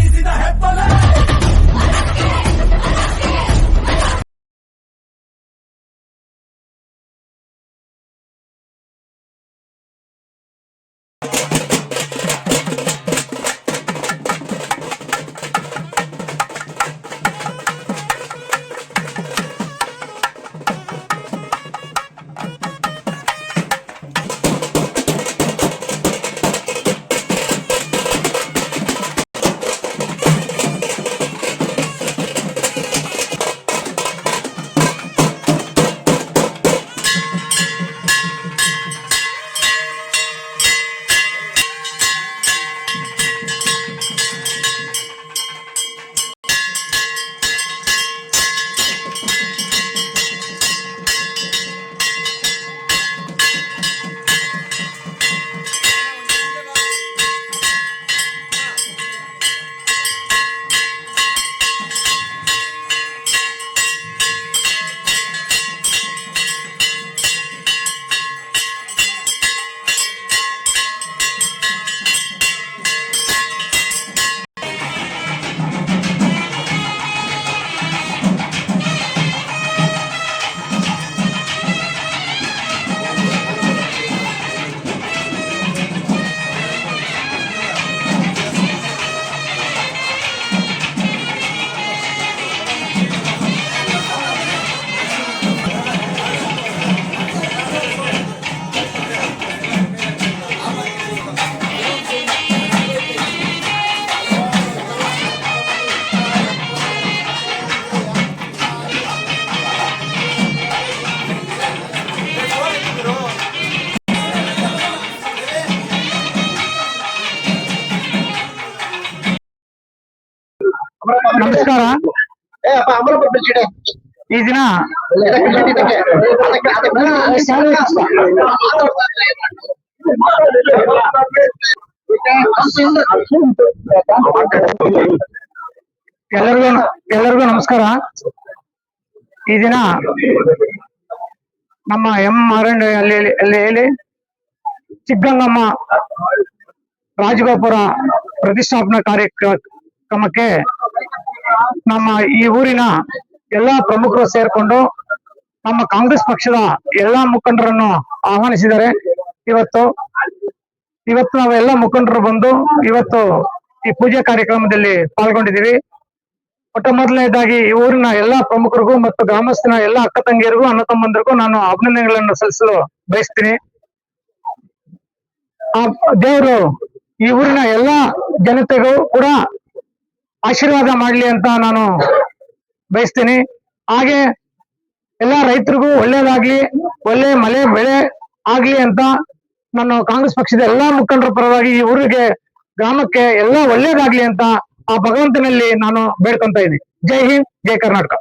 ಬಯಸಿದ ಹೆಬ್ಬಲೆ. ನಮಸ್ಕಾರ. ಈ ದಿನ ಎಲ್ಲರಿಗೂ ನಮಸ್ಕಾರ. ಈ ದಿನ ನಮ್ಮ ಮಾರಂಡ ಅಲ್ಲಿ ಸಿದ್ಧಗಂಗಮ್ಮ ರಾಜಗೋಪುರ ಪ್ರತಿಷ್ಠಾಪನಾ ಕಾರ್ಯಕ್ರಮಕ್ಕೆ ನಮ್ಮ ಈ ಊರಿನ ಎಲ್ಲಾ ಪ್ರಮುಖರು ಸೇರ್ಕೊಂಡು ನಮ್ಮ ಕಾಂಗ್ರೆಸ್ ಪಕ್ಷದ ಎಲ್ಲಾ ಮುಖಂಡರನ್ನು ಆಹ್ವಾನಿಸಿದ್ದಾರೆ. ಇವತ್ತು ನಾವೆಲ್ಲ ಮುಖಂಡರು ಬಂದು ಇವತ್ತು ಈ ಪೂಜೆ ಕಾರ್ಯಕ್ರಮದಲ್ಲಿ ಪಾಲ್ಗೊಂಡಿದ್ದೀವಿ. ಮೊಟ್ಟ ಮೊದಲನೇದಾಗಿ ಈ ಊರಿನ ಎಲ್ಲಾ ಪ್ರಮುಖರಿಗೂ ಮತ್ತು ಗ್ರಾಮಸ್ಥನ ಎಲ್ಲಾ ಅಕ್ಕ ತಂಗಿಯರಿಗೂ ಅಣ್ಣ ತಮ್ಮಂದರಿಗೂ ನಾನು ಅಭಿನಂದನೆಗಳನ್ನು ಸಲ್ಲಿಸಲು ಬಯಸ್ತೀನಿ. ಆ ದೇವರು ಈ ಊರಿನ ಎಲ್ಲಾ ಜನತೆಗೂ ಕೂಡ ಆಶೀರ್ವಾದ ಮಾಡ್ಲಿ ಅಂತ ನಾನು ಬಯಸ್ತೀನಿ. ಹಾಗೆ ಎಲ್ಲಾ ರೈತರಿಗೂ ಒಳ್ಳೇದಾಗ್ಲಿ, ಒಳ್ಳೆ ಮಳೆ ಬೆಳೆ ಆಗ್ಲಿ ಅಂತ ನಾನು ಕಾಂಗ್ರೆಸ್ ಪಕ್ಷದ ಎಲ್ಲಾ ಮುಖಂಡರ ಪರವಾಗಿ ಈ ಊರಿಗೆ ಗ್ರಾಮಕ್ಕೆ ಎಲ್ಲ ಒಳ್ಳೇದಾಗ್ಲಿ ಅಂತ ಆ ಭಗವಂತನಲ್ಲಿ ನಾನು ಬೇಡ್ಕೊಂತ ಇದ್ದೀನಿ. ಜೈ ಹಿಂದ್, ಜೈ ಕರ್ನಾಟಕ.